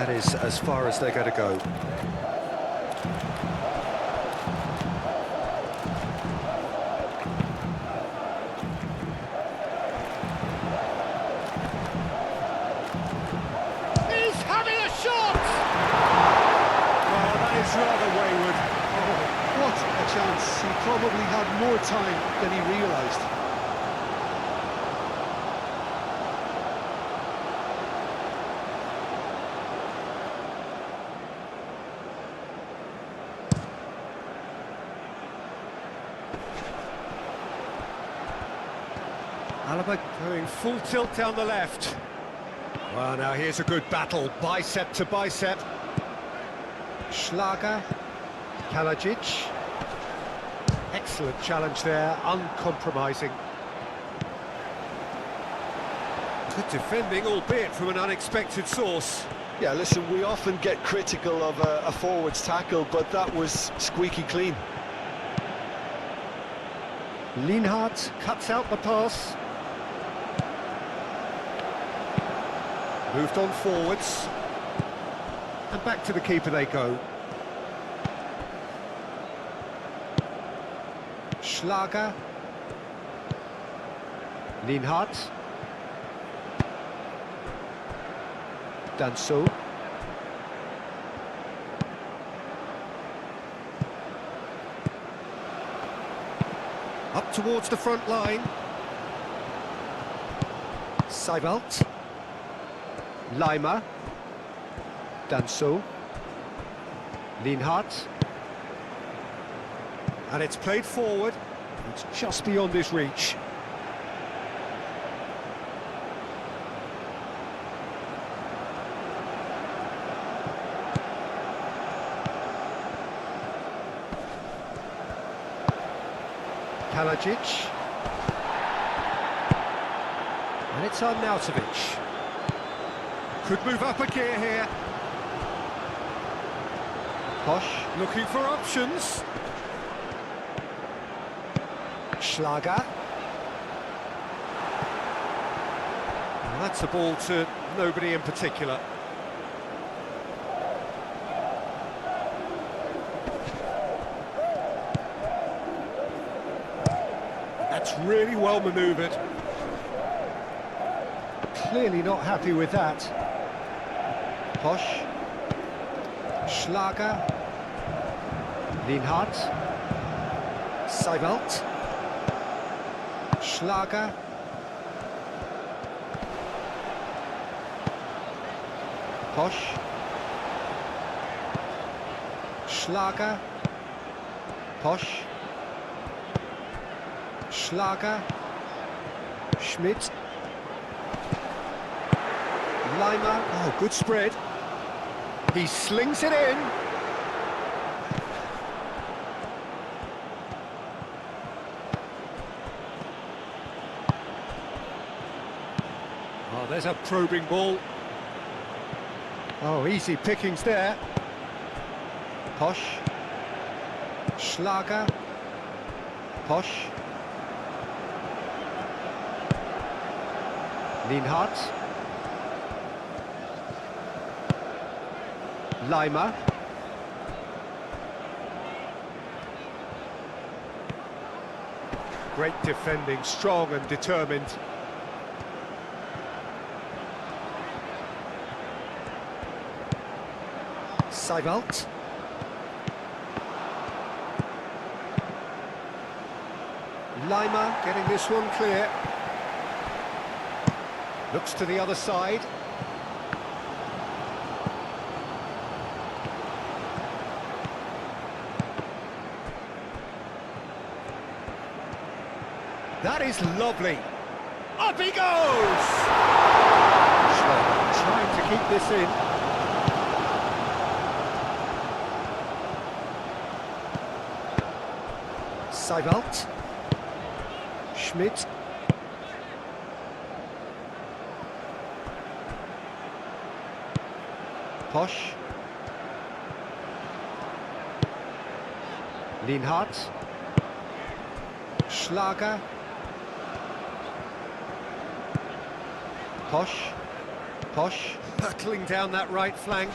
That is as far as they're going to go. He's having a shot! Well, that is rather wayward. Oh, what a chance. He probably had more time than he realised. Alaba going full tilt down the left. Well, now here's a good battle, bicep to bicep. Schlager, Kalajic. Excellent challenge there, uncompromising. Good defending, albeit from an unexpected source. Yeah, listen, we often get critical of a forward's tackle, but that was squeaky clean. Lienhardt cuts out the pass. Moved on forwards. And back to the keeper they go. Schlager. Lienhardt. Danso. Up towards the front line. Seibelt. Leimer. Danso. Lienhardt. And it's played forward. It's just beyond his reach. Kalajic. And it's Arnautovic. Could move up a gear here. Posch looking for options. Schlager. And that's a ball to nobody in particular. That's really well manoeuvred. Clearly not happy with that. Posch. Schlager. Lienhardt. Seibelt. Schlager. Posch. Schlager. Posch. Schlager. Schmidt. Leimer. Oh, good spread. He slings it in. Oh, there's a probing ball. Oh, easy pickings there. Posch. Schlager. Posch. Lienhardt. Leimer. Great defending, strong and determined. Seibelt. Leimer getting this one clear. Looks to the other side. That is lovely. Up he goes! Trying to keep this in. Seibelt. Schmidt. Posch. Lienhardt. Schlager. Posch. Posh. Hurtling down that right flank.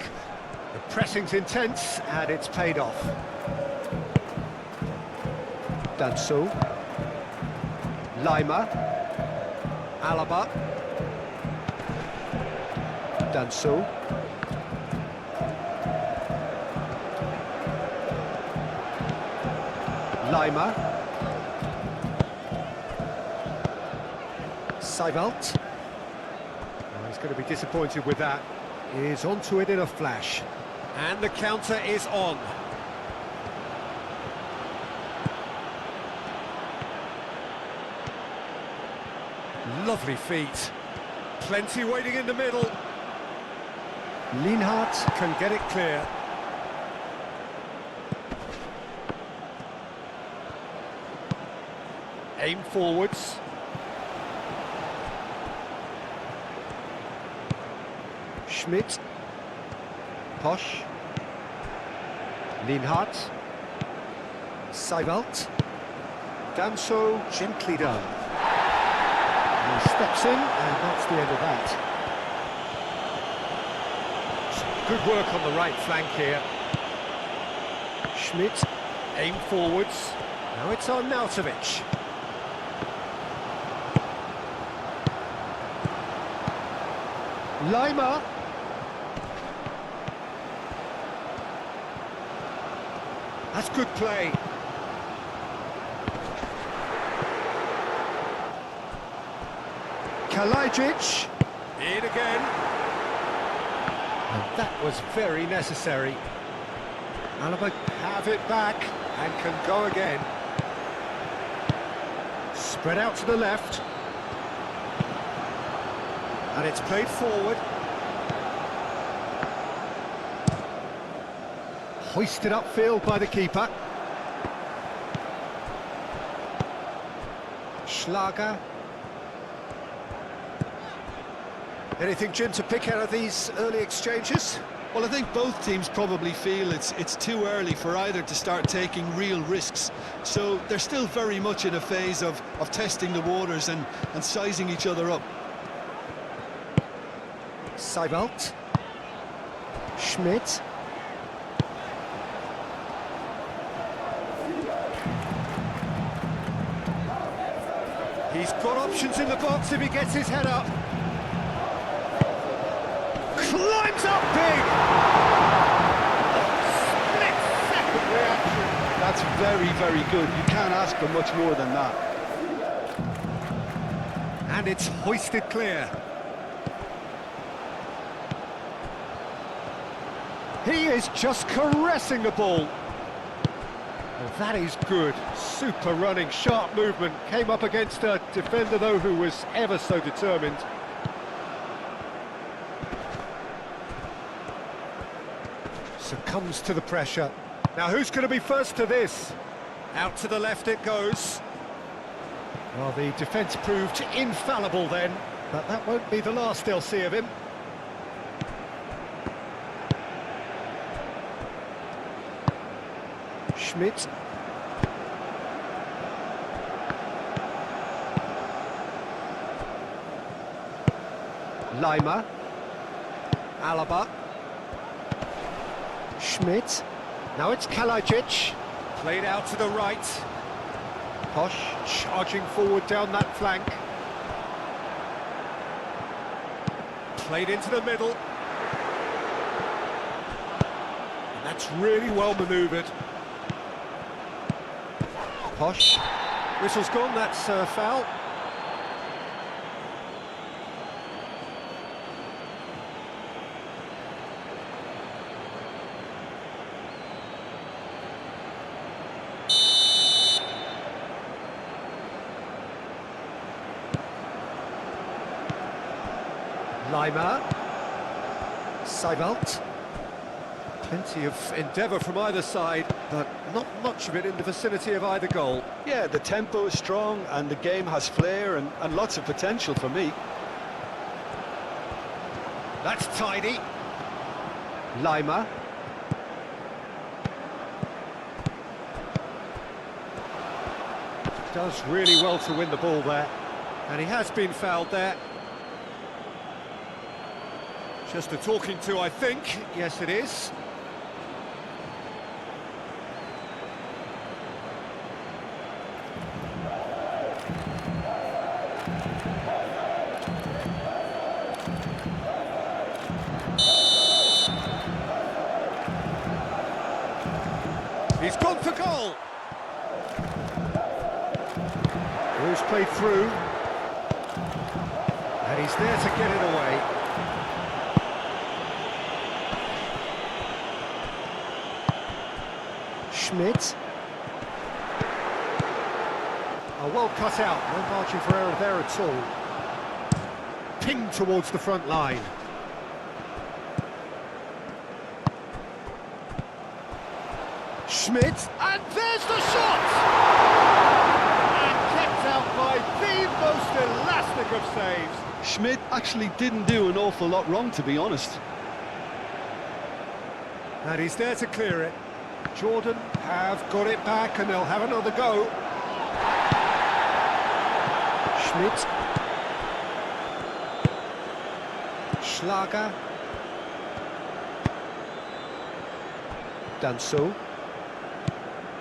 The pressing's intense, and it's paid off. Danso. Lima. Alaba. Danso. Lima. Seibelt. He's going to be disappointed with that. He's onto it in a flash. And the counter is on. Lovely feet. Plenty waiting in the middle. Lienhardt can get it clear. Aim forwards. Schmidt. Posh. Lienhardt. Seibelt. Danso, gently done. And he steps in, and that's the end of that. Some good work on the right flank here. Schmidt. Aim forwards. Now it's on Nautovic. Lima. That's good play. Kalajic. In again. And that was very necessary. Alaba have it back and can go again. Spread out to the left. And it's played forward. Hoisted upfield by the keeper. Schlager. Anything, Jim, to pick out of these early exchanges? Well, I think both teams probably feel it's too early for either to start taking real risks. So they're still very much in a phase of testing the waters and sizing each other up. Seibelt. Schmidt. He's got options in the box if he gets his head up. Climbs up big! Split second reaction. That's very, very good. You can't ask for much more than that. And it's hoisted clear. He is just caressing the ball. Well, that is good. Super running, sharp movement. Came up against a defender, though, who was ever so determined. Succumbs to the pressure. Now, who's going to be first to this? Out to the left it goes. Well, the defence proved infallible then, but that won't be the last they'll see of him. Schmidt. Lima. Alaba. Schmidt. Now it's Kalajic. Played out to the right. Posh charging forward down that flank. Played into the middle. And that's really well manoeuvred. Posh. Whistle's gone, that's foul. Lima. Seibelt. Plenty of endeavour from either side, but not much of it in the vicinity of either goal. Yeah, the tempo is strong and the game has flair and lots of potential for me. That's tidy. Lima. Does really well to win the ball there. And he has been fouled there. Just a talking to, I think. Yes, it is. He's gone for goal. Ball's played through. And he's there to get it away. Schmidt. Oh, well cut out. No margin for error there at all. Pinged towards the front line. Schmidt. And there's the shot! And kept out by the most elastic of saves. Schmidt actually didn't do an awful lot wrong, to be honest. And he's there to clear it. Jordan have got it back and they'll have another go. Schmidt. Schlager. Danso.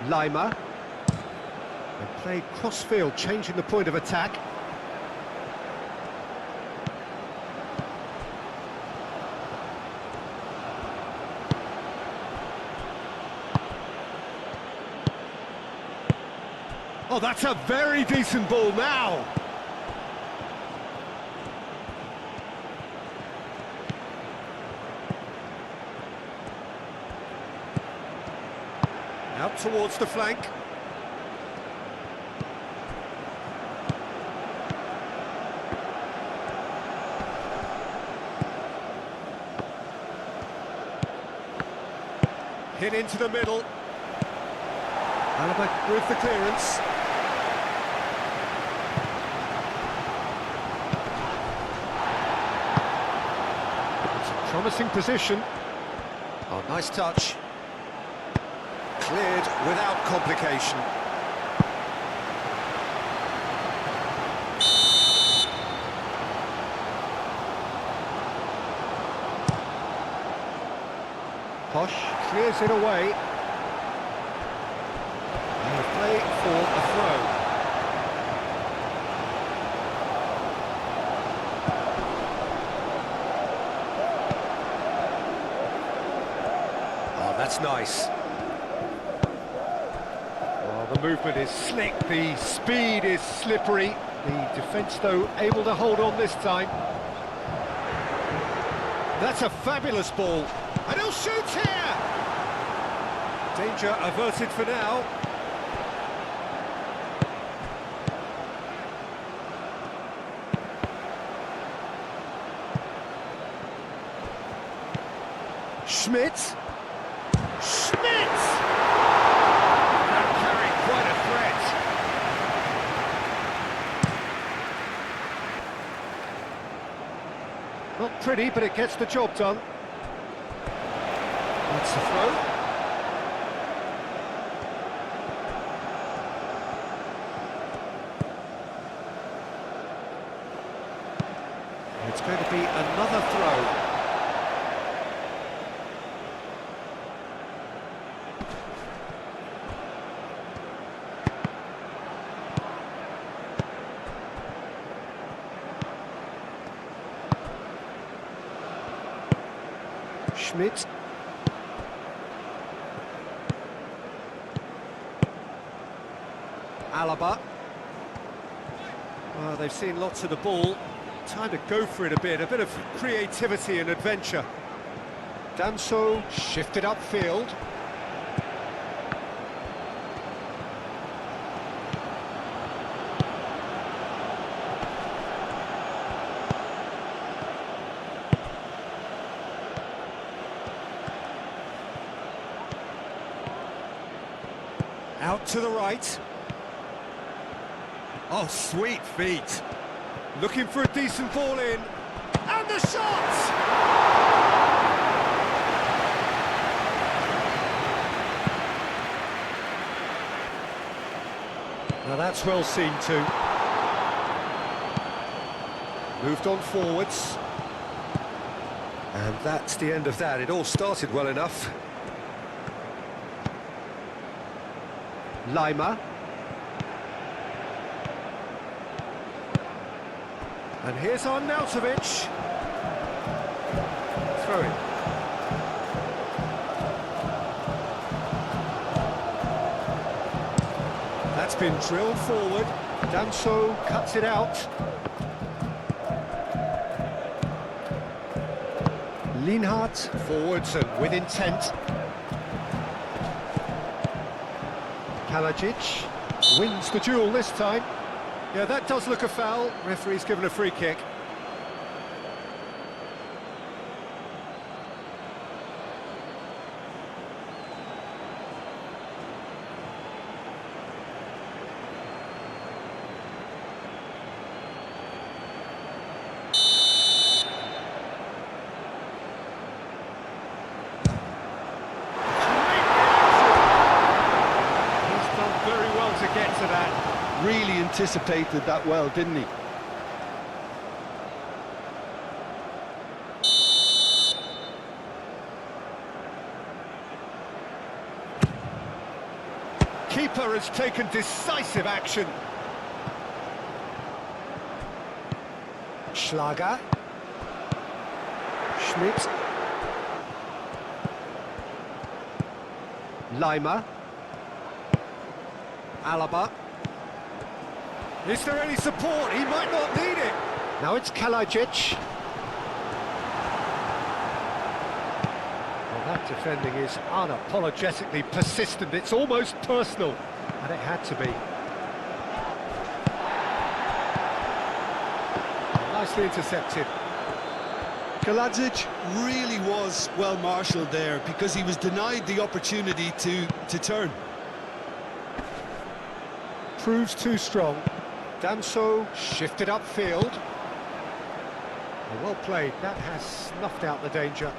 Lima. And played cross-field, changing the point of attack. Oh, that's a very decent ball now. Out towards the flank. Hit into the middle. Alaba with the clearance. It's a promising position. Oh, nice touch. Cleared without complication. Posh clears it away. And the play for a throw. Oh, that's nice. The movement is slick, the speed is slippery. The defence, though, able to hold on this time. That's a fabulous ball. And he'll shoot here! Danger averted for now. Schmidt. Schmidt! Quite a threat. Not pretty, but it gets the job done. That's the throw. It's going to be another throw. Schmidt. Alaba. Well, they've seen lots of the ball. Time to go for it a bit of creativity and adventure. Danso shifted upfield. Out to the right. Oh, sweet feet. Looking for a decent ball in. And the shot! Now that's well seen too. Moved on forwards. And that's the end of that. It all started well enough. Lima. And here's Arnautovic. Throw it. That's been drilled forward. Danso cuts it out. Lienhart forwards and with intent. Kalajic wins the duel this time. Yeah, that does look a foul. Referee's given a free kick. To get to that. Really anticipated that well, didn't he? Keeper has taken decisive action. Schlager. Schmidt. Lima. Alaba. Is there any support? He might not need it. Now it's Kalajic. Well, that defending is unapologetically persistent. It's almost personal, and it had to be. Nicely intercepted. Kalajic really was well marshalled there because he was denied the opportunity to turn. Proves too strong. Danso shifted upfield. Well played. That has snuffed out the danger.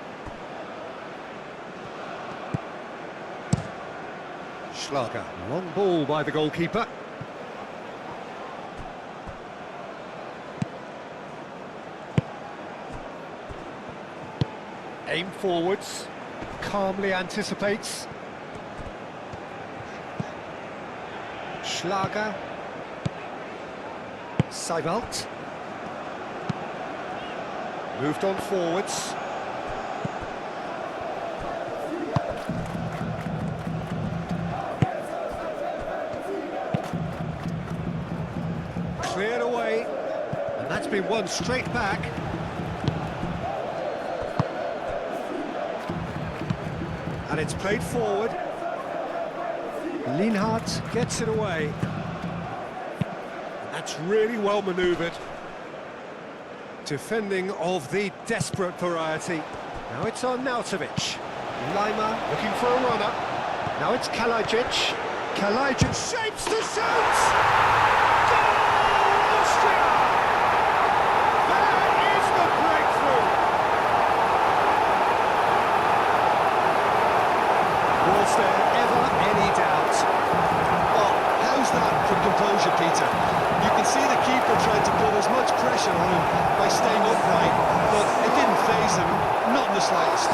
Schlager. Long ball by the goalkeeper. Aim forwards. Calmly anticipates. Schlager. Seibelt. Moved on forwards. Cleared away. And that's been won straight back. And it's played forward. Lienhart gets it away. And that's really well manoeuvred. Defending of the desperate variety. Now it's Arnautovic. Lima looking for a runner. Now it's Kalajic. Kalajic shapes to shoot! Goal, Austria! That is the breakthrough! Was there ever any doubt? Well, how's that for composure, Peter? You can see the keeper tried to put as much pressure on him by staying upright, but it didn't faze him, not in the slightest.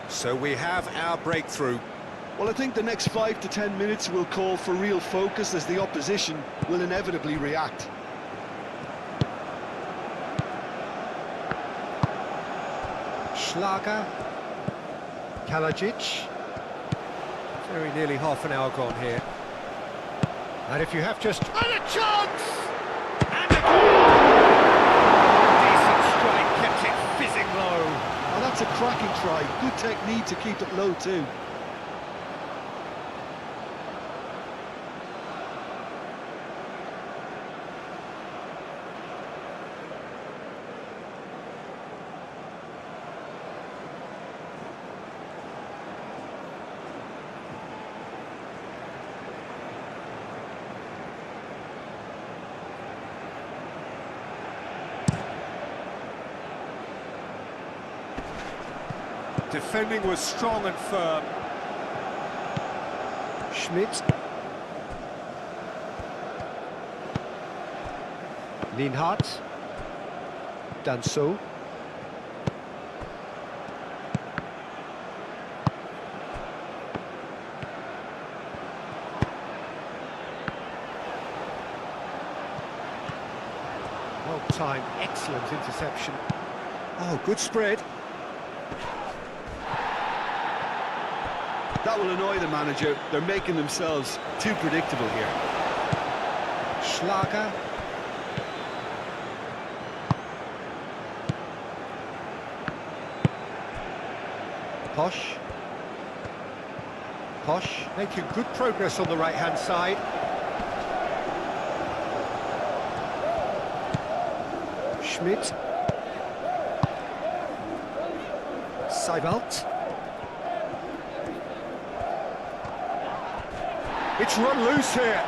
So we have our breakthrough. Well, I think the next 5 to 10 minutes will call for real focus as the opposition will inevitably react. Schlager. Kalajic. Very nearly half an hour gone here. And if you have just... And a chance! And a goal! Decent strike, kept it fizzing low. Well, that's a cracking try. Good technique to keep it low too. Defending was strong and firm. Schmidt. Lienhardt. Danso. Well timed, excellent interception. Oh, good spread. That will annoy the manager. They're making themselves too predictable here. Schlager. Posch. Posch. Making good progress on the right-hand side. Schmidt. Seibelt. It's run loose here.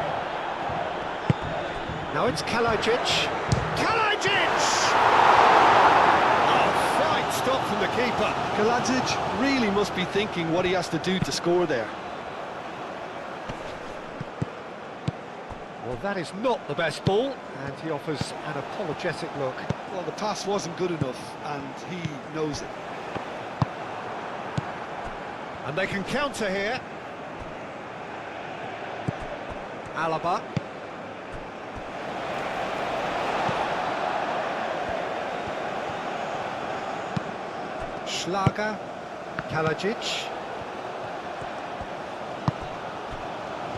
Now it's Kalajic. Kalajic! Oh, fine stop from the keeper. Kalajic really must be thinking what he has to do to score there. Well, that is not the best ball, and he offers an apologetic look. Well, the pass wasn't good enough, and he knows it. And they can counter here. Alaba. Schlager. Kalajic.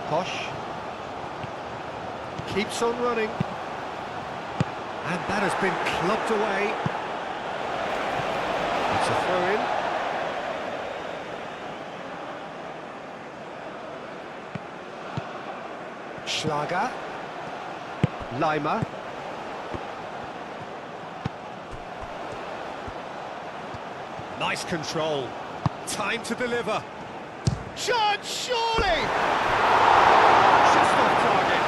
Posch. Keeps on running. And that has been clubbed away. It's a throw-in. Schlager. Leimer. Nice control. Time to deliver. Chance, surely! Just off target.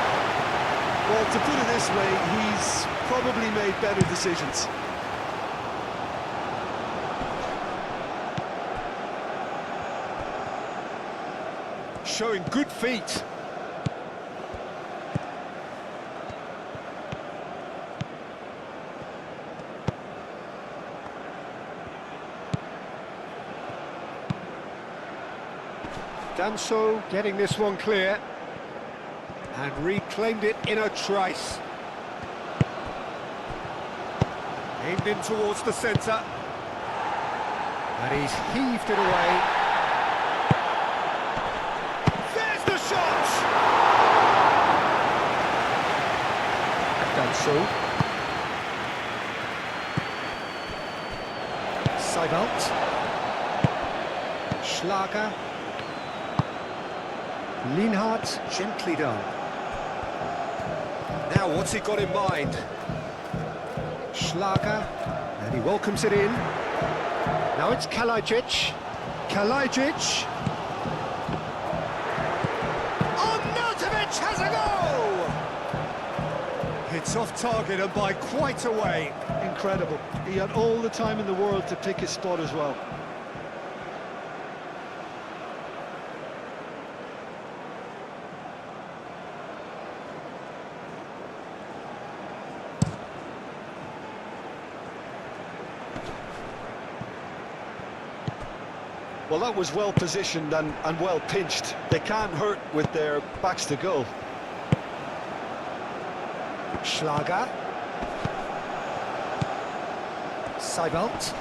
Well, to put it this way, he's probably made better decisions. Showing good feet. Danso Getting this one clear. And reclaimed it in a trice. Aimed in towards the centre. And he's heaved it away. There's the shot! Danso. Seibelt. Schlager. Lienhardt. Gently done. Now, what's he got in mind? Schlager. And he welcomes it in. Now it's Kalajic. Kalajic. Arnautovic has a goal! It's off target and by quite a way. Incredible. He had all the time in the world to pick his spot as well. Well, that was well positioned and well pinched. They can't hurt with their backs to goal. Schlager. Seibelt.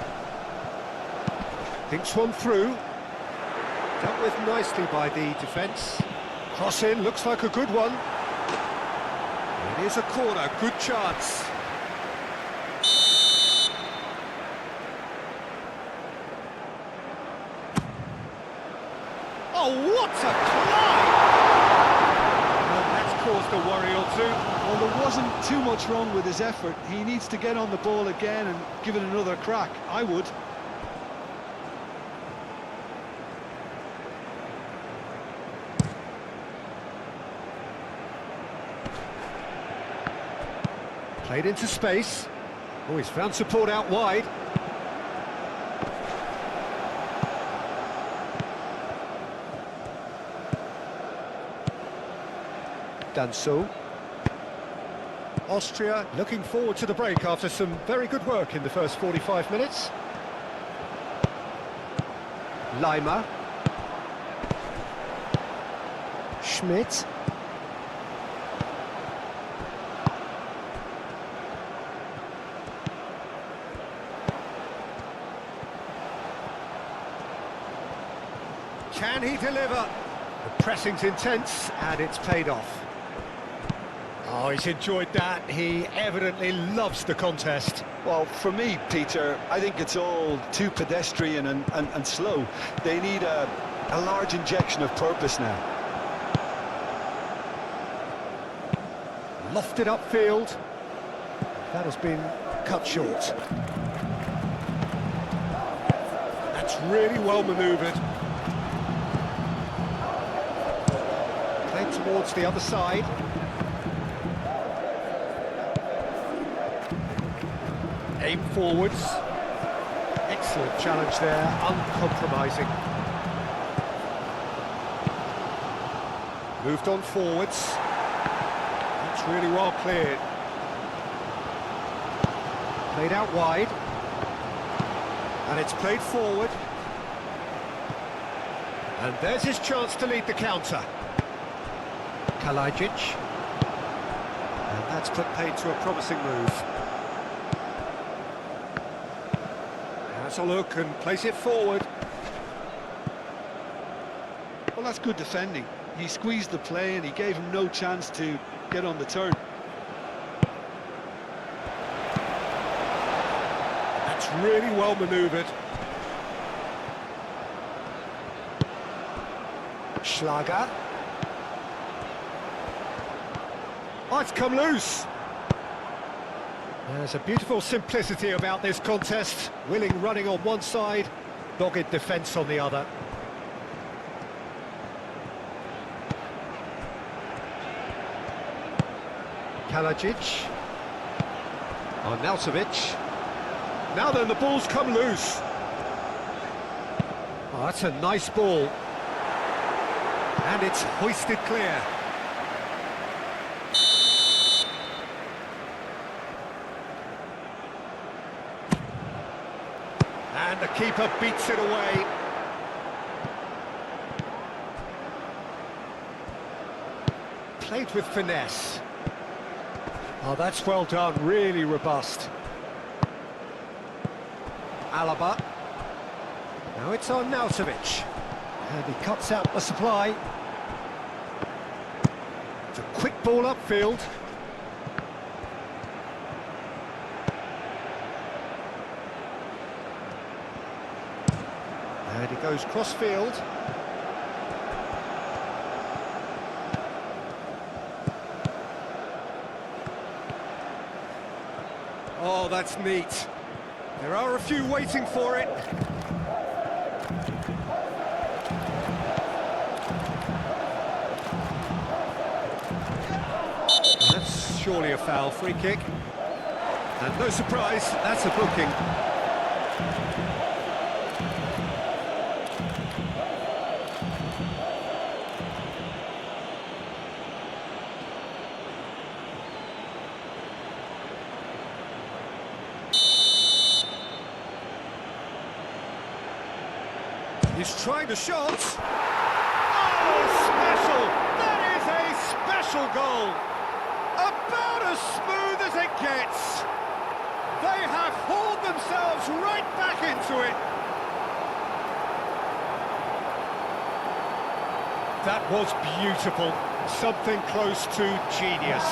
Thinks one through. Dealt with nicely by the defence. Cross in, looks like a good one. It is a corner, good chance. Oh, what a climb! And that's caused a worry or two. Well, there wasn't too much wrong with his effort. He needs to get on the ball again and give it another crack. I would. Played into space. Oh, he's found support out wide. done so. Austria looking forward to the break after some very good work in the first 45 minutes. Lima. Schmidt. Can he deliver? The pressing's intense and it's paid off. Oh, he's enjoyed that. He evidently loves the contest. Well, for me, Peter, I think it's all too pedestrian and slow. They need a large injection of purpose now. Lofted upfield. That has been cut short. That's really well manoeuvred. Played towards the other side. Aim forwards. Excellent challenge there, uncompromising. Moved on forwards. That's really well cleared. Played out wide. And it's played forward. And there's his chance to lead the counter. Kalajic. And that's put paid to a promising move. Has a look and place it forward. Well, that's good defending. He squeezed the play and he gave him no chance to get on the turn. That's really well manoeuvred. Schlager. Oh, it's come loose. There's a beautiful simplicity about this contest. Willing running on one side, dogged defence on the other. Kalajic. Arnautovic. Now then, the ball's come loose. Oh, that's a nice ball. And it's hoisted clear. And the keeper beats it away. Played with finesse. Oh, that's well done, really robust. Alaba. Now it's on Arnautovic. And he cuts out the supply. It's a quick ball upfield. And he goes cross-field. Oh, that's neat. There are a few waiting for it. That's surely a foul, free kick. And no surprise, that's a booking. He's trying the shot. Oh, special! That is a special goal. About as smooth as it gets. They have hauled themselves right back into it. That was beautiful. Something close to genius.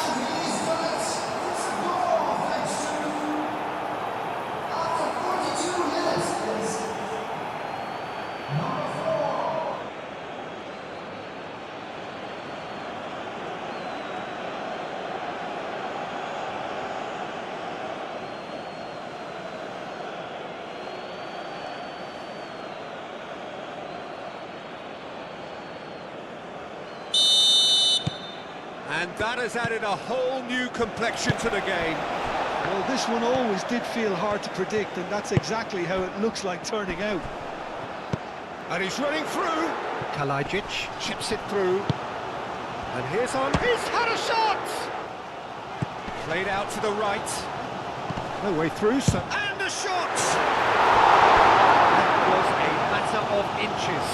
And that has added a whole new complexion to the game. Well, this one always did feel hard to predict, and that's exactly how it looks like turning out. And he's running through. Kalajic chips it through. And here's on. He's had a shot! Played out to the right. No way through, so... And a shot! That was a matter of inches.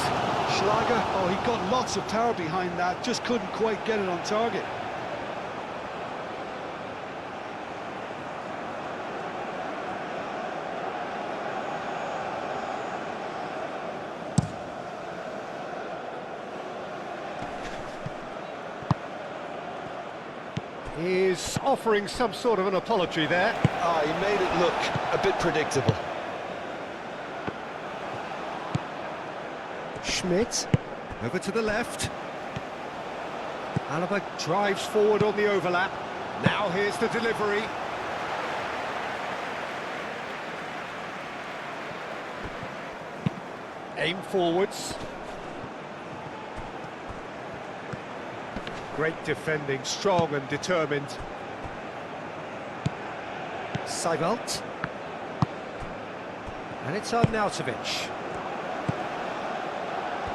Schlager, oh, he got lots of power behind that, just couldn't quite get it on target. He's offering some sort of an apology there. Ah, he made it look a bit predictable. Schmidt, over to the left. Alaba drives forward on the overlap. Now here's the delivery. Aim forwards. Great defending, strong and determined. Seibelt. And it's Arnautovic.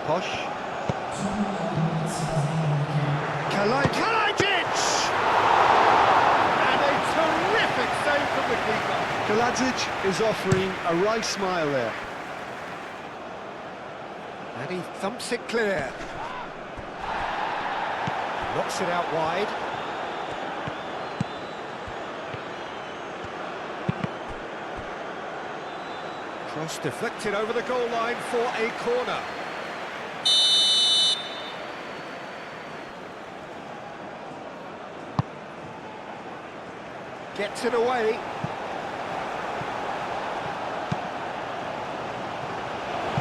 Posh. Kalajic! And a terrific save from the keeper. Kalajic is offering a wry smile there. And he thumps it clear. Knocks it out wide. Cross deflected over the goal line for a corner. Gets it away.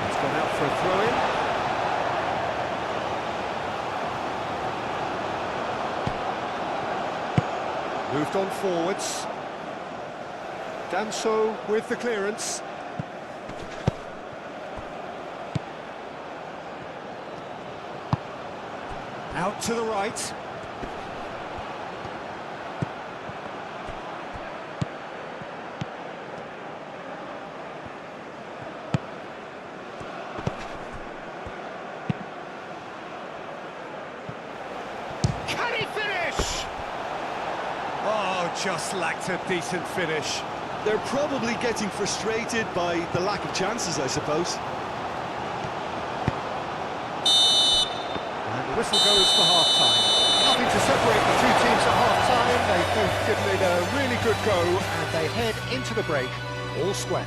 It's gone out for a throw-in. Moved on forwards. Danso with the clearance. Out to the right. Can he finish? Oh, just lacked a decent finish. They're probably getting frustrated by the lack of chances, I suppose. And the whistle goes for half-time. Nothing to separate the two teams at half-time. They've both given it a really good go, and they head into the break all square.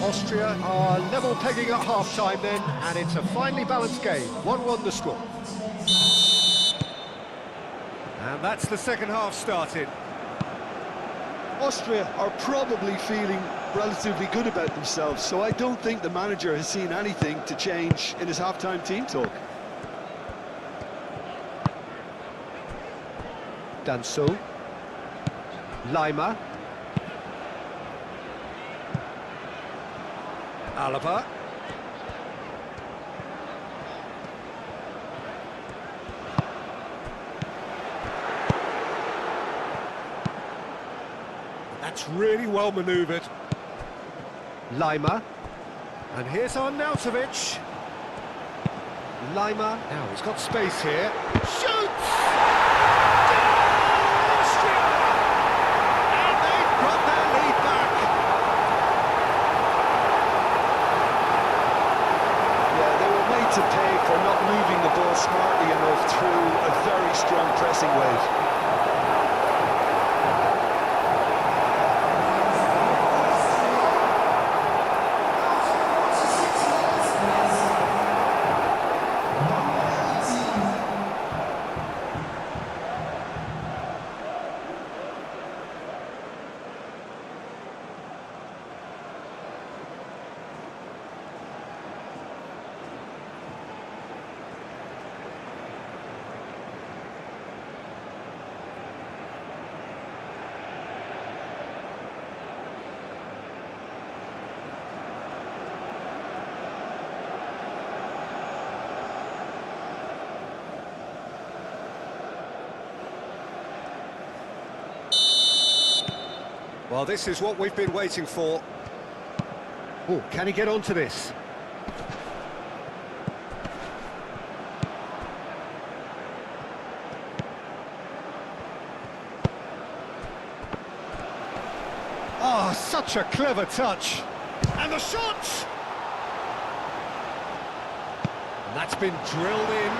Austria are level pegging at half-time then, and it's a finely balanced game. 1-1 the score. And that's the second half started. Austria are probably feeling relatively good about themselves, so I don't think the manager has seen anything to change in his half-time team talk. Danso. Lima. Alaba. That's really well manoeuvred. Lima. And here's Arnautovic. Lima. Now he's got space here. Shoots! Austria! And they've got their lead back. Yeah, they were made to pay for not moving the ball smartly enough through a very strong pressing wave. Well, this is what we've been waiting for. Oh, can he get onto this? Oh, such a clever touch. And the shot! And that's been drilled in.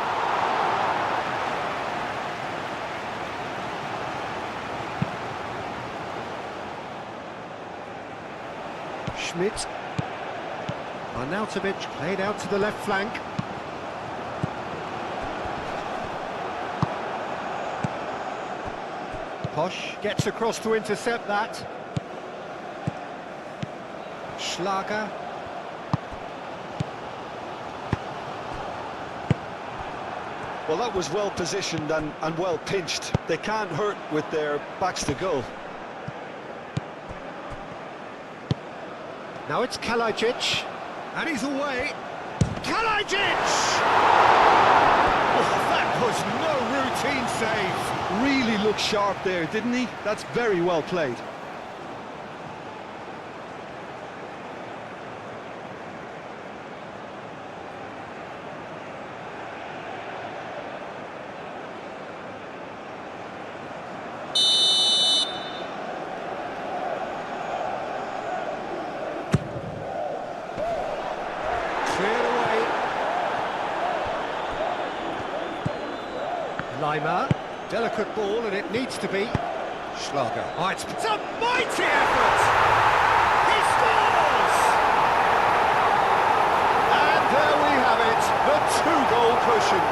Schmidt. Arnautovic played out to the left flank. Posch gets across to intercept that. Schlager. Well, that was well positioned and well pinched. They can't hurt with their backs to goal. Now it's Kalajic, and he's away. Kalajic! Oh, that was no routine save. Really looked sharp there, didn't he? That's very well played. Cleared away. Lima, delicate ball, and it needs to be. Schlager. Oh, it's a mighty effort! He scores! And there we have it, the two-goal cushion.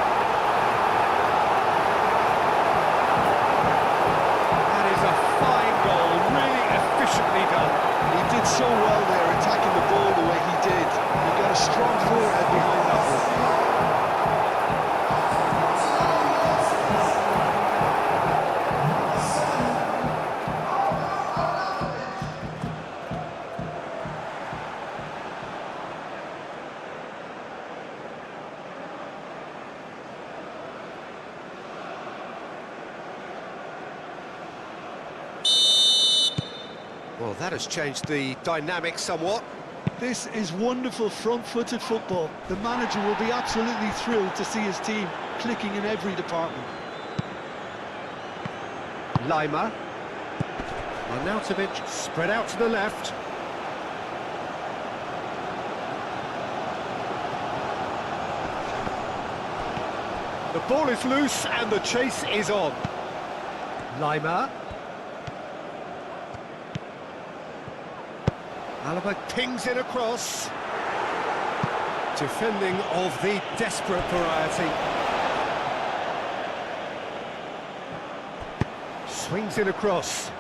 That is a fine goal, really efficiently done. He did so well there, attacking the ball the way he did. He got a strong forehead behind that one. Well, that has changed the dynamic somewhat. This is wonderful front-footed football. The manager will be absolutely thrilled to see his team clicking in every department. Lima. Arnautovic spread out to the left. The ball is loose and the chase is on. Lima. Alaba pings it across. Defending of the desperate variety. Swings it across.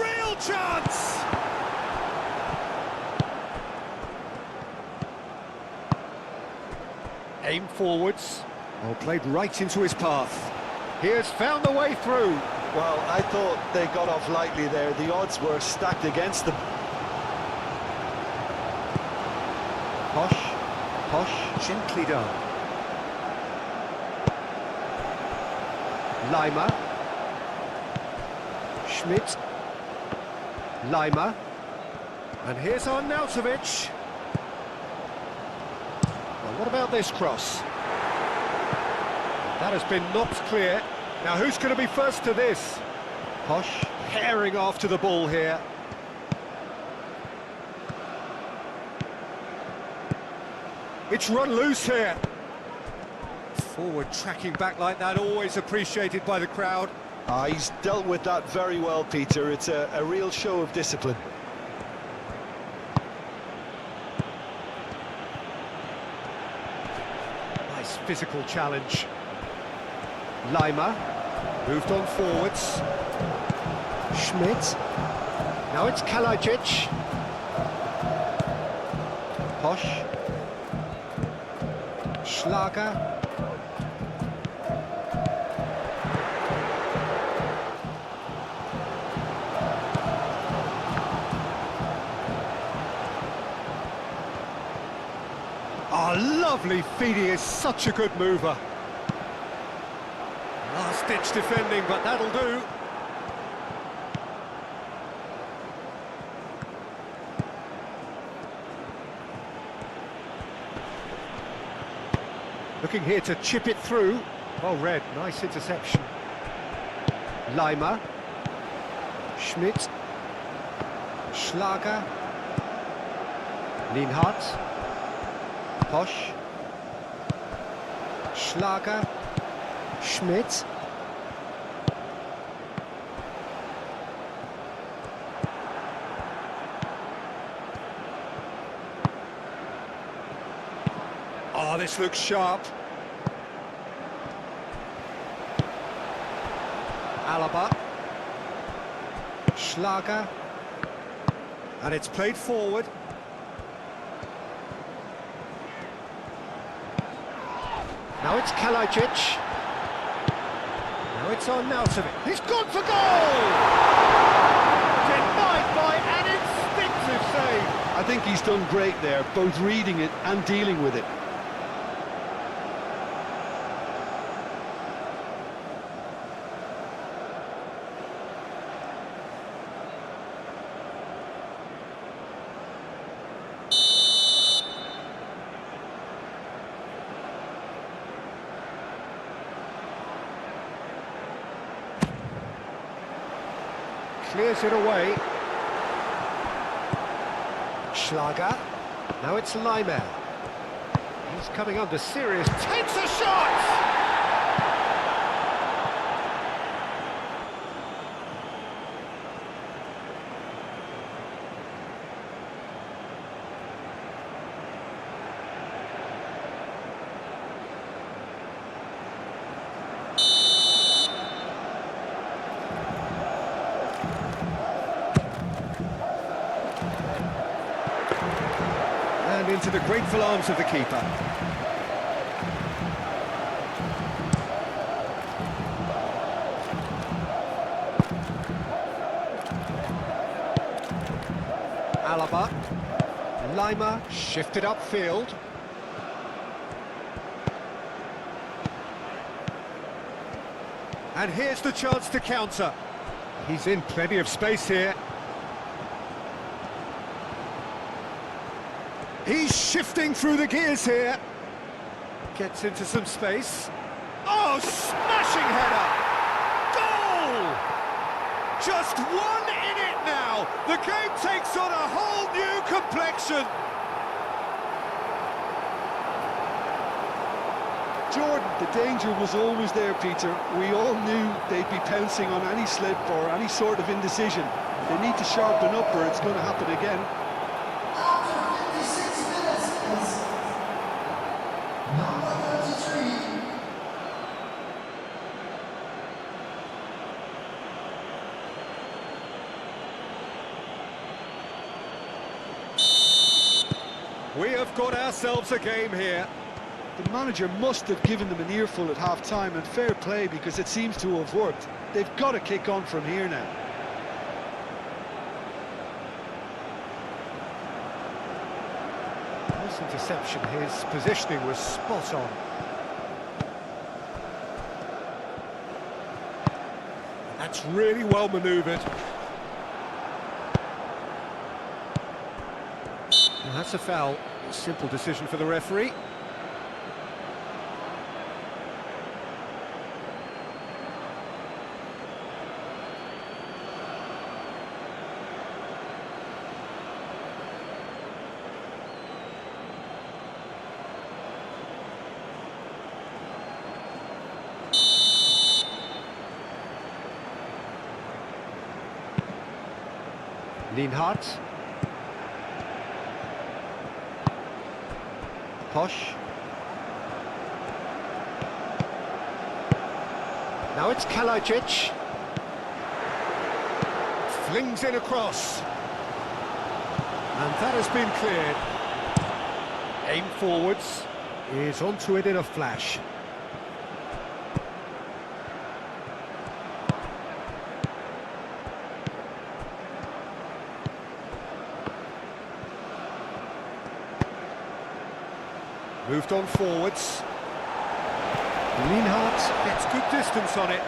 Real chance! Aim forwards. Oh, played right into his path. He has found the way through. Well, I thought they got off lightly there. The odds were stacked against them. Posch, gently done. Lima. Schmidt. Lima. And here's Arnautovic. Well, what about this cross? That has been knocked clear. Now who's going to be first to this? Posch herring after the ball here. It's run loose here. Forward tracking back like that, always appreciated by the crowd. He's dealt with that very well, Peter. It's a real show of discipline. Nice physical challenge. Lima moved on forwards. Schmidt. Now it's Kalajic. Posch. Schlager. Oh, lovely feed. He is such a good mover. Last-ditch defending, but that'll do. Looking here to chip it through. Well read, nice interception. Lima. Schmidt. Schlager. Lienhardt. Posch. Schlager. Schmidt. Oh, this looks sharp. Alaba. Schlager. And it's played forward. Now it's Kalajic. Now it's on Nautovic. He's gone for goal! Denied by an instinctive save. I think he's done great there, both reading it and dealing with it. Clears it away. Schlager. Now it's Leimer. He's coming under serious... Takes a shot! And into the grateful arms of the keeper. Alaba. Leimer shifted upfield. And here's the chance to counter. He's in plenty of space here. He's shifting through the gears here. Gets into some space. Oh, smashing header! Goal! Just one in it now. The game takes on a whole new complexion. Jordan, the danger was always there, Peter. We all knew they'd be pouncing on any slip or any sort of indecision. They need to sharpen up or it's going to happen again. We have got ourselves a game here. The manager must have given them an earful at half-time, and fair play because it seems to have worked. They've got to kick on from here now. Nice interception. His positioning was spot on. That's really well manoeuvred. Well, that's a foul. A simple decision for the referee. Lienhardt. Posch. Now it's Kalajic. Flings in across. And that has been cleared. Aim forwards. Is onto it in a flash. Moved on forwards. Lienhardt gets good distance on it.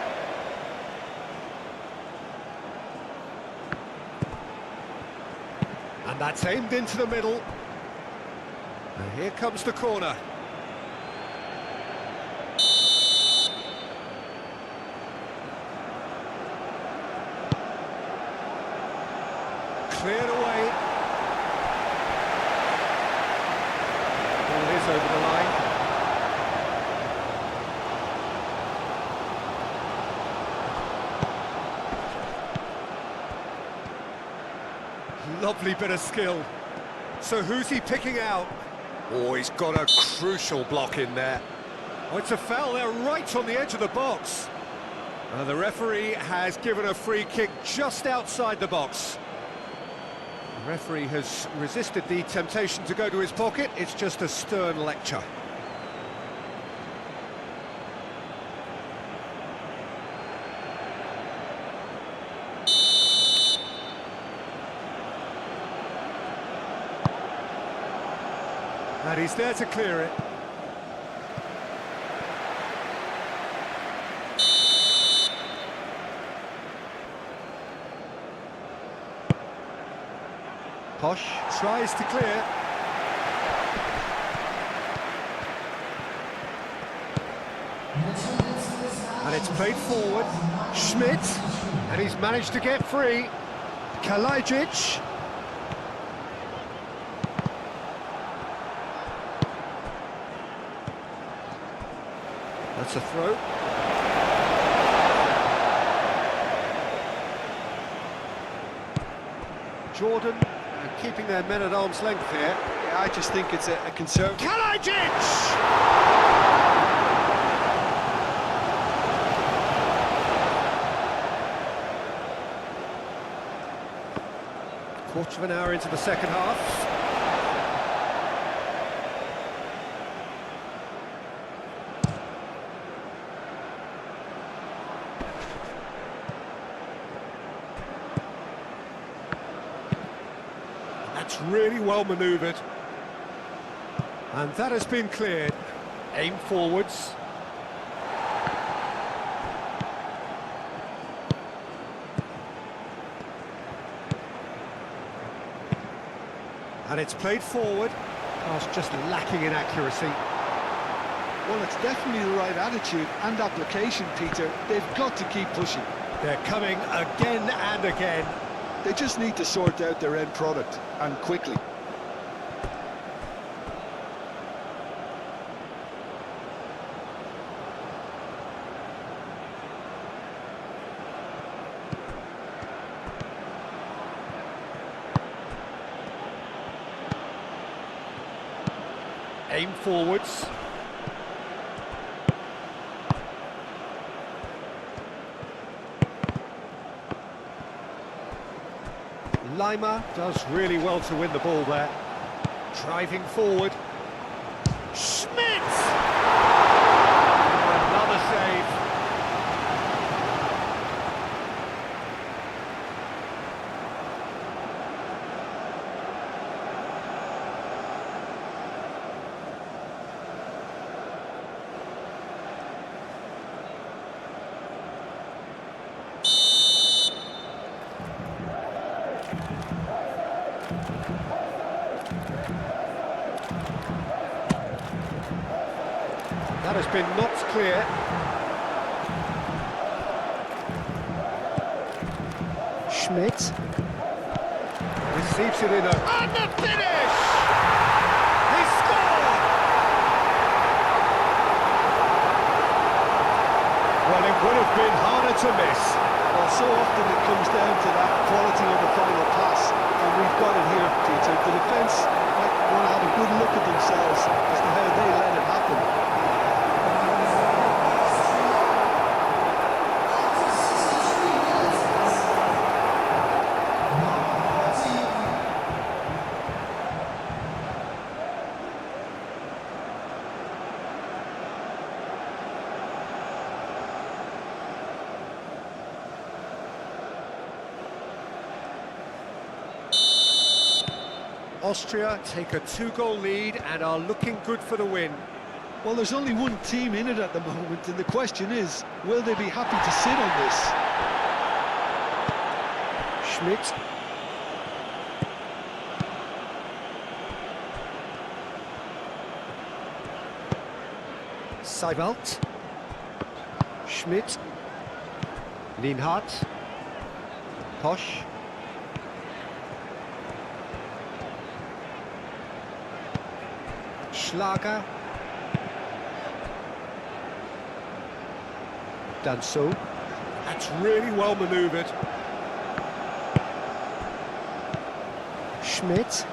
And that's aimed into the middle. And here comes the corner. cleared away. Ball is over the line. Lovely bit of skill. So who's he picking out? Oh, he's got a crucial block in there. Oh, it's a foul there right on the edge of the box. The referee has given a free kick just outside the box. The referee has resisted the temptation to go to his pocket. It's just a stern lecture. And he's there to clear it. Posh tries to clear. And it's played forward. Schmidt. And he's managed to get free. Kalajic. That's a throw. Jordan keeping their men at arm's length here. Yeah, I just think it's a conservative. Kalajic! Quarter of an hour into the second half. That's really well manoeuvred. And that has been cleared. Aim forwards. And it's played forward. Pass just lacking in accuracy. Well, it's definitely the right attitude and application, Peter. They've got to keep pushing. They're coming again and again. They just need to sort out their end product, and quickly. Aim forwards. Lima does really well to win the ball there. Driving forward. Schmidt! Another save. That has been knocked clear. Schmidt receives it in a... And the finish! He scored! Well, it would have been harder to miss. Well, so often it comes down to that quality of the final pass, and we've got it here, Peter. The defence might want to have a good look at themselves as to how they let it happen. Austria take a 2-goal lead and are looking good for the win. Well, there's only one team in it at the moment, and the question is, will they be happy to sit on this? Schmidt. Seibelt. Schmidt. Lienhardt. Posch. Schlager. Danso. That's really well manoeuvred. Schmidt.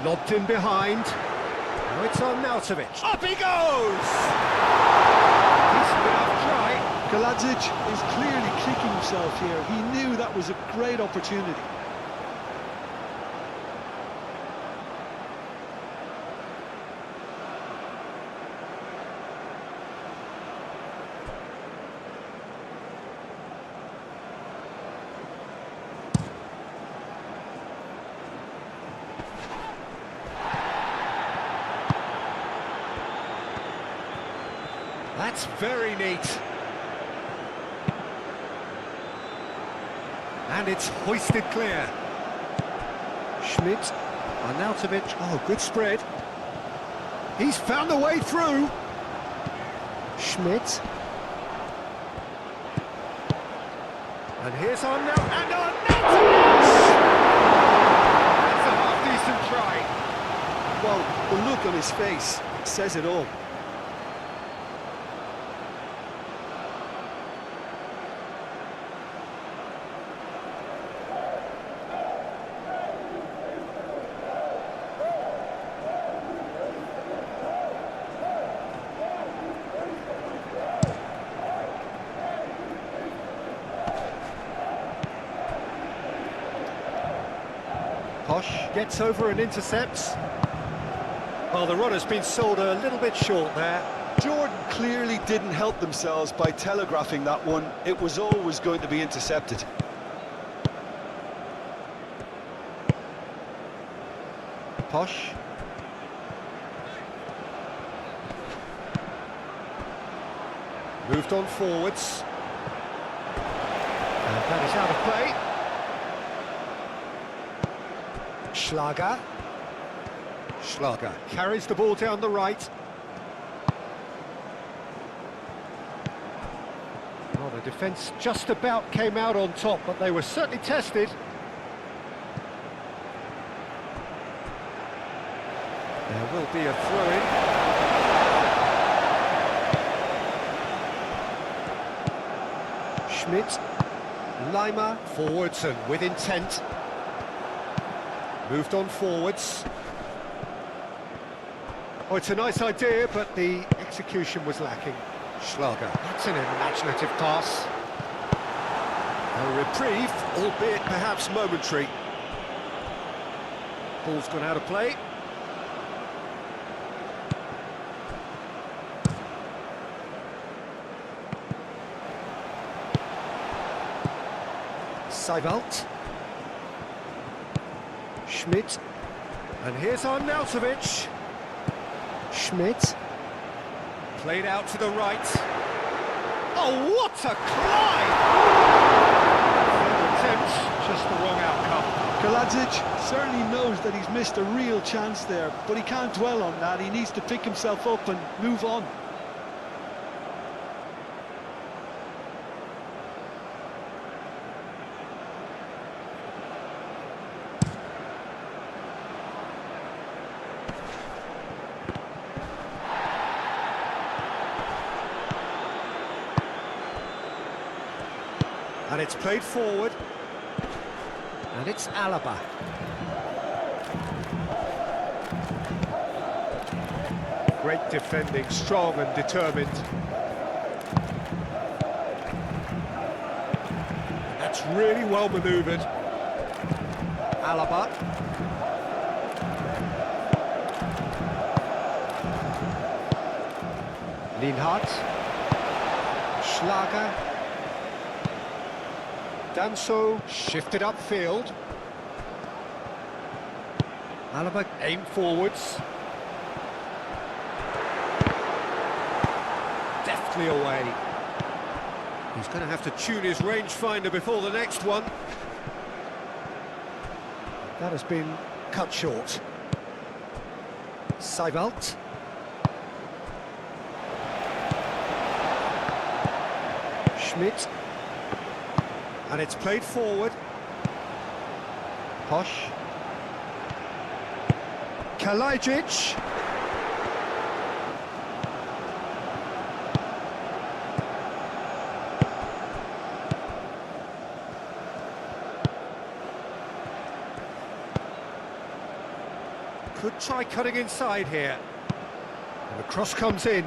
Lobbed in behind. Now it's on Nautovic. Up he goes! Decent enough try. Kaladzic is clearly kicking himself here. He knew that was a great opportunity. That's very neat. And it's hoisted clear. Schmidt. Arnautovic. Oh, good spread. He's found a way through. Schmidt. And here's Arnautovic. And Arnautovic! That's a half-decent try. Well, the look on his face says it all. Posh gets over and intercepts. Well, the runner's been sold a little bit short there. Jordan clearly didn't help themselves by telegraphing that one. It was always going to be intercepted. Posh. Moved on forwards. And that is out of play. Schlager. Schlager carries the ball down the right. Well, the defence just about came out on top, but they were certainly tested. There will be a throw-in. Schmidt. Lima forwards and with intent. Moved on forwards. Oh, it's a nice idea, but the execution was lacking. Schlager, that's an imaginative pass. A reprieve, albeit perhaps momentary. Ball's gone out of play. Seibelt. Schmidt. And here's Arnautovic. Schmidt. Played out to the right. Oh, what a climb! Attempt, just the wrong outcome. Kaladzic certainly knows that he's missed a real chance there, but he can't dwell on that. He needs to pick himself up and move on. And it's played forward. And it's Alaba. Great defending, strong and determined. That's really well manoeuvred. Alaba. Lienhardt. Schlager. Danso shifted upfield. Alaba aimed forwards. Deftly away. He's going to have to tune his rangefinder before the next one. That has been cut short. Seibelt. Schmidt. And it's played forward. Posh. Kalajdzic. Could try cutting inside here. And the cross comes in.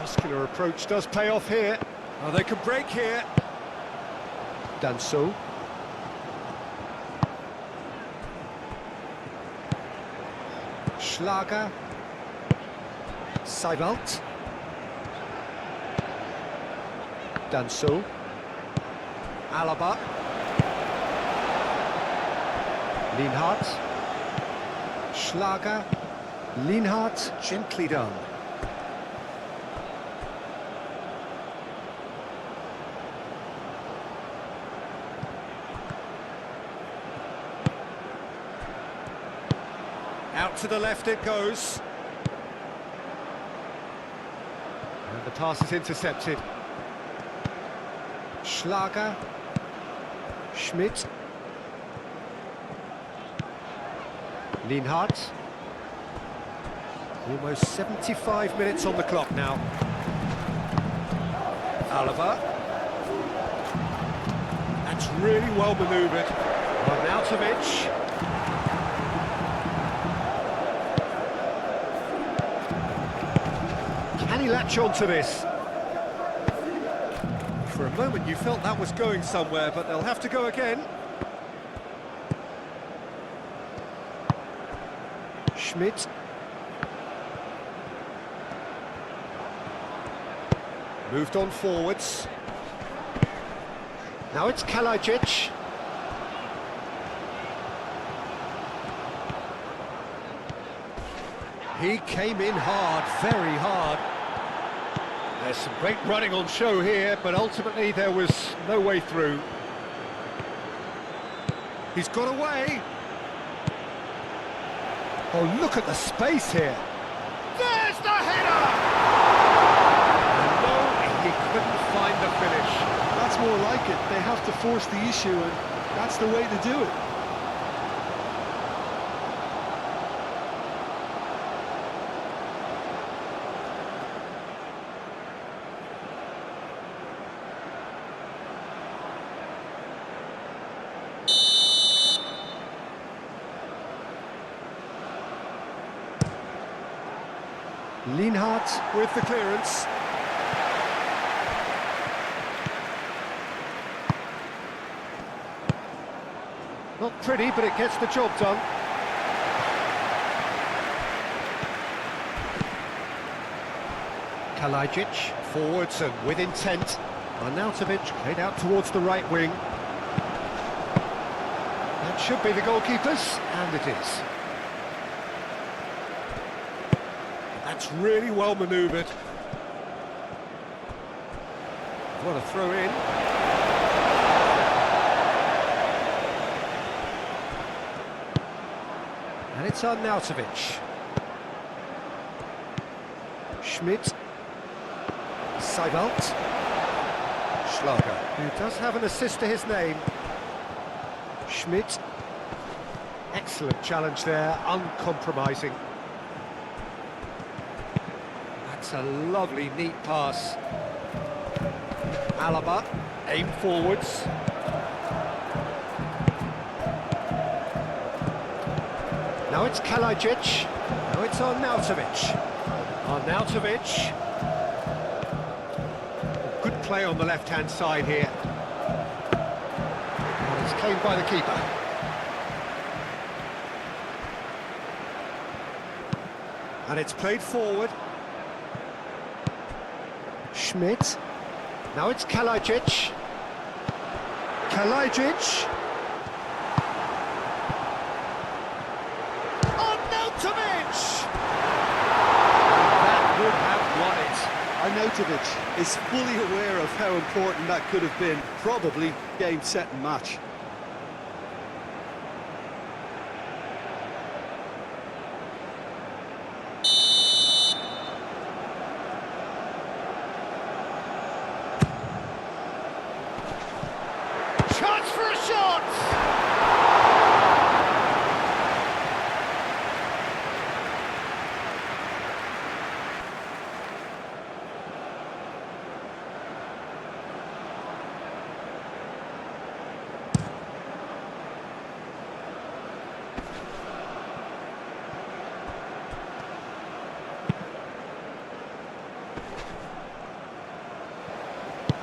Muscular approach does pay off here. Oh, they can break here. Danso. Schlager. Seibelt. Danso. Alaba. Lienhardt. Schlager. Lienhardt. Gently done. Out to the left it goes. And the pass is intercepted. Schlager. Schmidt. Lienhardt. Almost 75 minutes on the clock now. Alaba. That's really well manoeuvred. Arnautovic. Can he latch on to this? For a moment you felt that was going somewhere, but they'll have to go again. Schmidt. Moved on forwards. Now it's Kalajdzic. He came in hard, very hard. There's some great running on show here, but ultimately there was no way through. He's got away. Oh, look at the space here. There's the header! And no, he couldn't find the finish. That's more like it. They have to force the issue, and that's the way to do it. Lienhardt with the clearance. Not pretty, but it gets the job done. Kalajdzic, forwards and with intent. Arnautovic played out towards the right wing. That should be the goalkeeper's, and it is. That's really well manoeuvred. What a throw in. And it's Arnautovic. Schmidt. Seibelt. Schlager, who does have an assist to his name. Schmidt. Excellent challenge there, uncompromising. That's a lovely, neat pass. Alaba, aim forwards. Now it's Kalajdzic. Now it's Arnautovic. Arnautovic. Good play on the left-hand side here. And it's claimed by the keeper. And it's played forward. Schmidt. Now it's Kalajdzic. Kalajdzic. Arnautovic! That would have won it. Arnautovic is fully aware of how important that could have been. Probably game, set and match.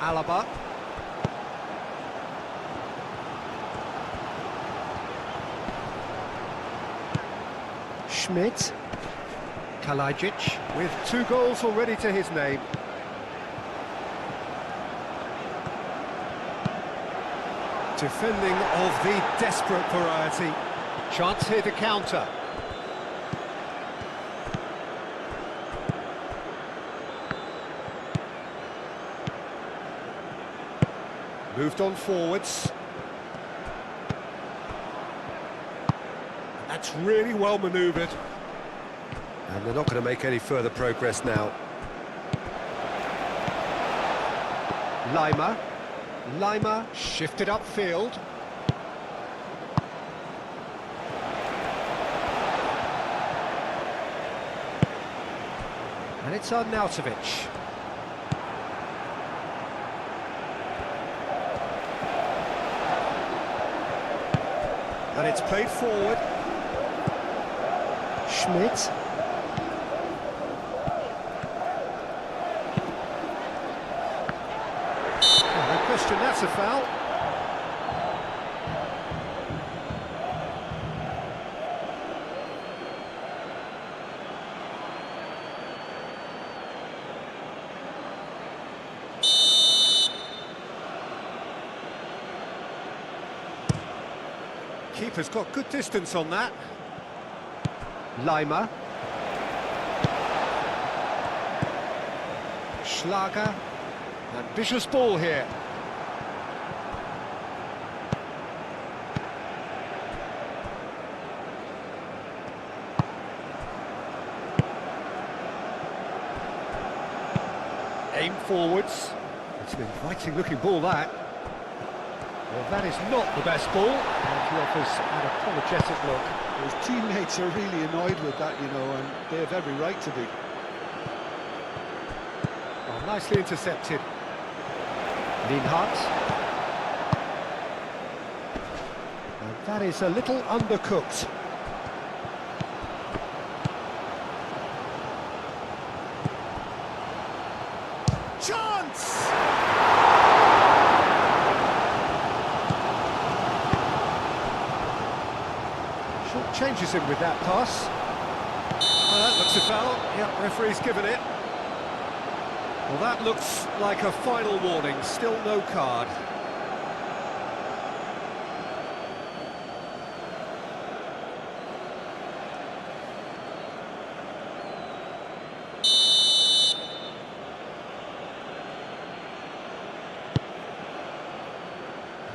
Alaba. Schmidt. Kalajic with 2 goals already to his name. Defending of the desperate variety. Chance here to counter. Moved on forwards. That's really well manoeuvred. And they're not going to make any further progress now. Lima shifted upfield. And it's Arnautovic. And it's played forward. Schmidt. No question, that's a foul. Keeper's got good distance on that. Lima. Schlager. Ambitious ball here. Aim forwards. It's an inviting looking ball, that. Well, that is not the best ball, and he offers an apologetic look. His teammates are really annoyed with that, you know, and they have every right to be. Oh, nicely intercepted. Linhart. And that is a little undercooked. Chance! Short changes him with that pass. Well, that looks a foul. Yep, referee's given it. Well, that looks like a final warning. Still no card.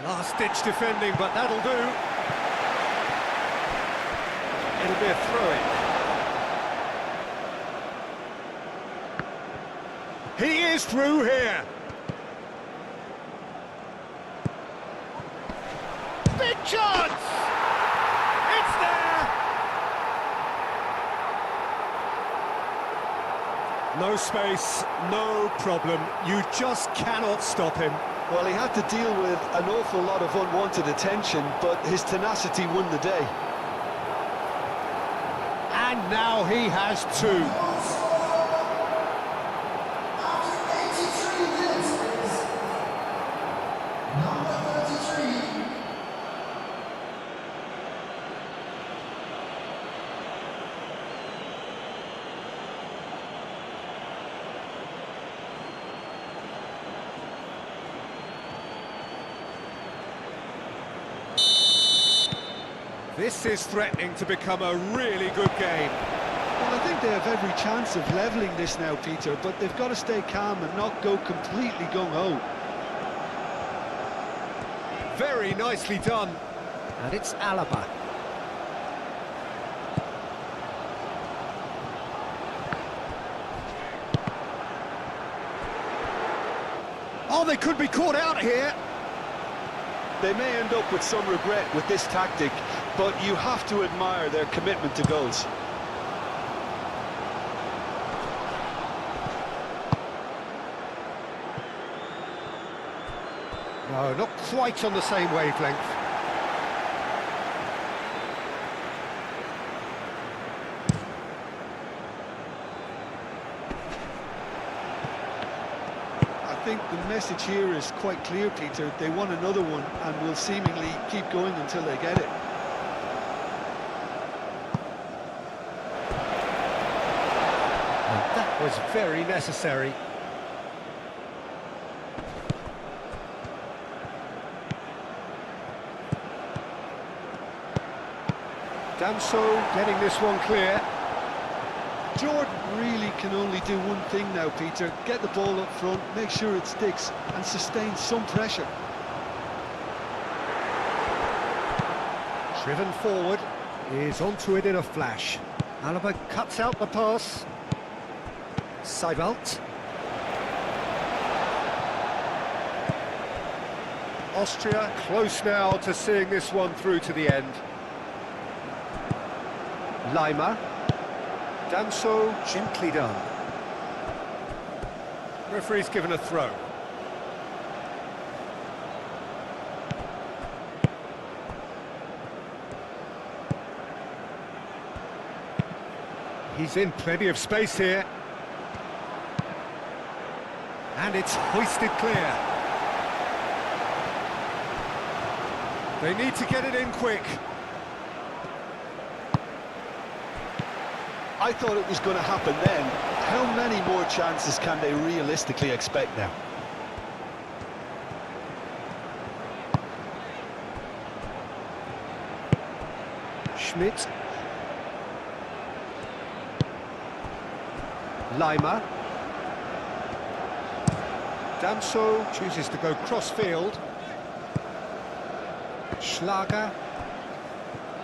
Last-ditch defending, but that'll do. It'll be a throw-in. He is through here. Big chance! It's there! No space, no problem. You just cannot stop him. Well, he had to deal with an awful lot of unwanted attention, but his tenacity won the day. And now he has 2. This is threatening to become a really good game. Well, I think they have every chance of levelling this now, Peter, but they've got to stay calm and not go completely gung-ho. Very nicely done. And it's Alaba. Oh, they could be caught out here. They may end up with some regret with this tactic, but you have to admire their commitment to goals. No, not quite on the same wavelength. I think the message here is quite clear, Peter. They want another one and will seemingly keep going until they get it. And that was very necessary. Danso getting this one clear. Jordan really can only do one thing now, Peter. Get the ball up front, make sure it sticks, and sustain some pressure. Driven forward, is onto it in a flash. Alaba cuts out the pass. Seibelt. Austria close now to seeing this one through to the end. Lima. Danso gently done. Referee's given a throw. He's in plenty of space here. And it's hoisted clear. They need to get it in quick. I thought it was going to happen then. How many more chances can they realistically expect now? Schmidt. Lima. Danso chooses to go cross-field. Schlager.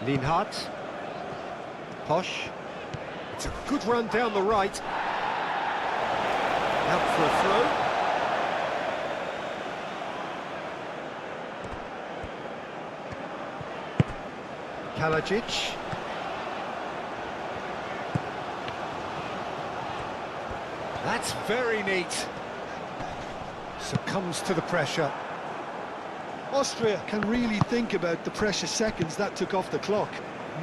Lienhardt. Posch. It's a good run down the right. Out for a throw. Kalajic. That's very neat. Succumbs to the pressure. Austria can really think about the precious seconds that took off the clock.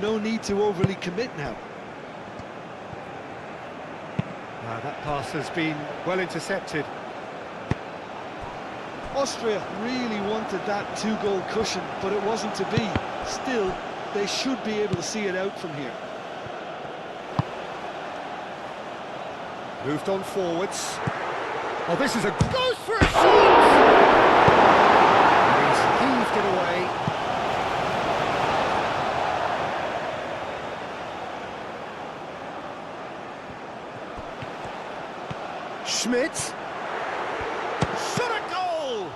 No need to overly commit now. That pass has been well intercepted. Austria really wanted that two-goal cushion, but it wasn't to be. Still, they should be able to see it out from here. Moved on forwards. Oh, this is a... goes for a shot! And he's heaved it away. Schmidt. Shot a goal!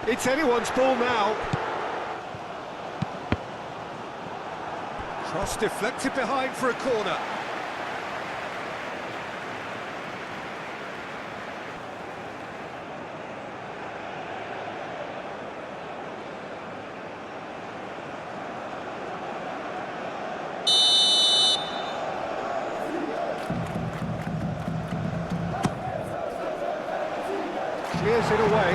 It's anyone's ball now. Cross deflected behind for a corner. Clears it away.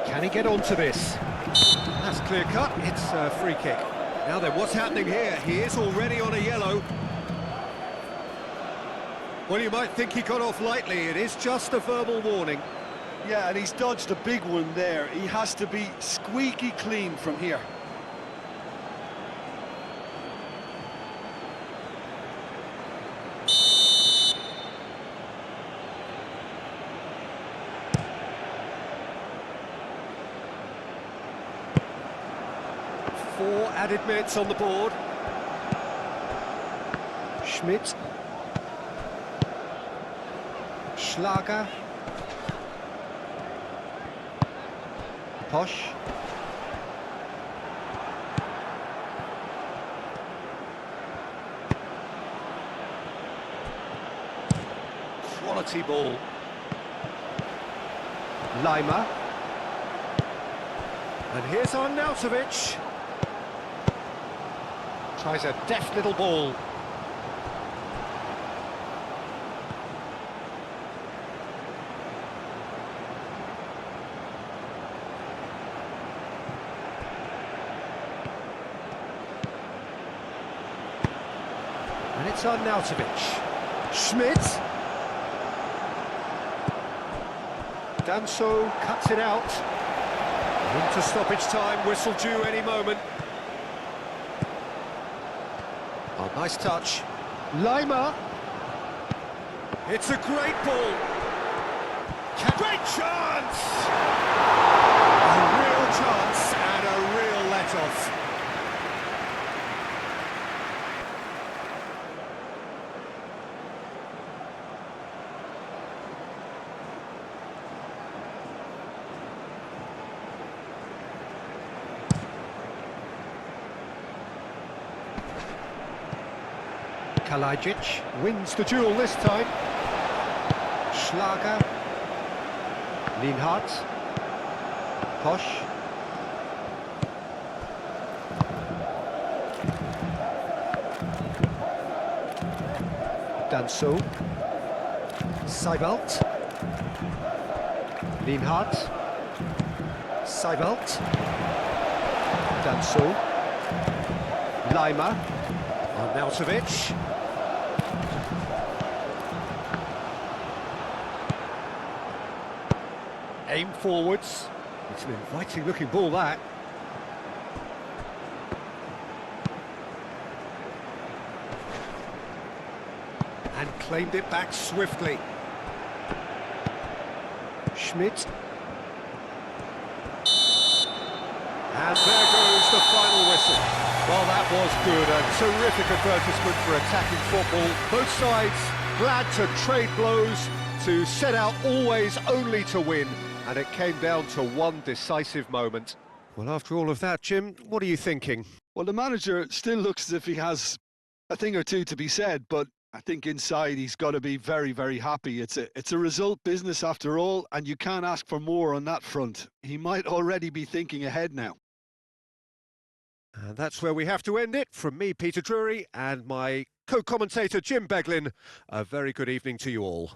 Can he get onto this? That's clear cut, it's a free kick. Now then, what's happening here? He is already on a yellow. Well, you might think he got off lightly. It is just a verbal warning. Yeah, and he's dodged a big one there. He has to be squeaky clean from here. Four added minutes on the board. Schmidt. Schlager. Posch. Quality ball. Lima. And here's Arnautovic. Tries a deft little ball. It's Arnautovic. Schmidt. Danso cuts it out. Into stoppage time, whistle due any moment. Oh, nice touch. Lima. It's a great ball. Great chance! A real chance and a real let-off. Kalajic wins the duel this time. Schlager. Lienhardt. Posch. Danso. Seibelt. Lienhardt. Seibelt. Danso. Lima. Arnautovic. Aim forwards. It's an inviting looking ball, that. And claimed it back swiftly. Schmidt. And there goes the final whistle. Well, that was good. A terrific advertisement for attacking football. Both sides glad to trade blows, to set out always only to win. And it came down to one decisive moment. Well, after all of that, Jim, what are you thinking? Well, the manager still looks as if he has a thing or two to be said, but I think inside he's got to be very, very happy. It's a result business after all, and you can't ask for more on that front. He might already be thinking ahead now. And that's where we have to end it. From me, Peter Drury, and my co-commentator, Jim Beglin, a very good evening to you all.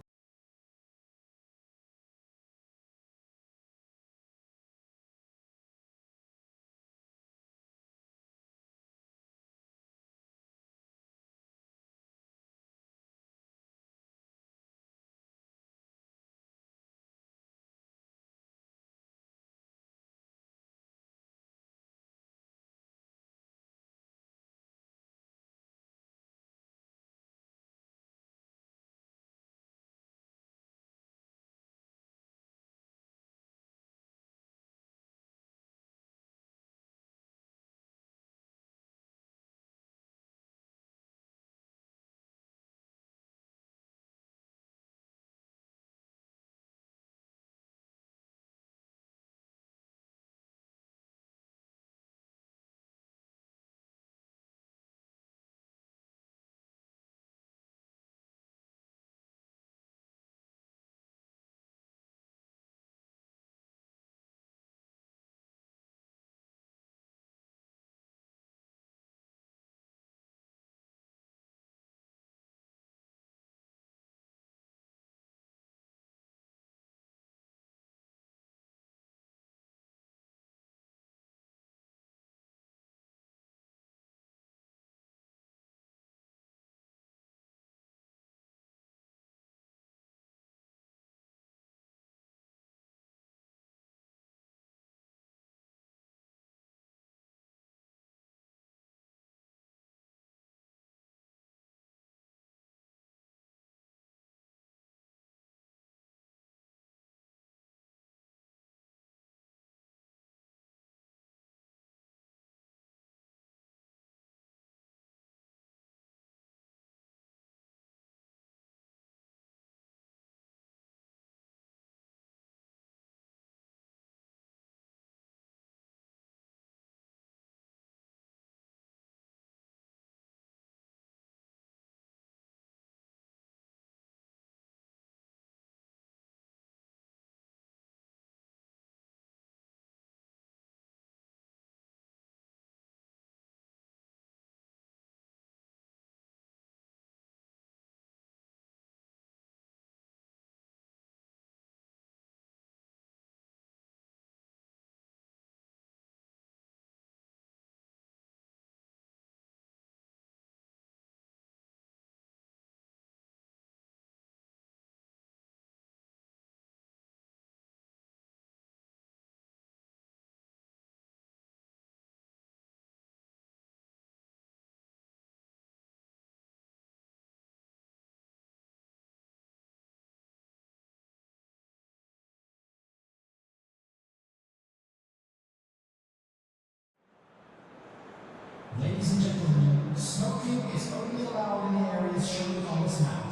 Ladies and gentlemen, smoking is only allowed in the areas shown on this map.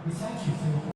We thank you for your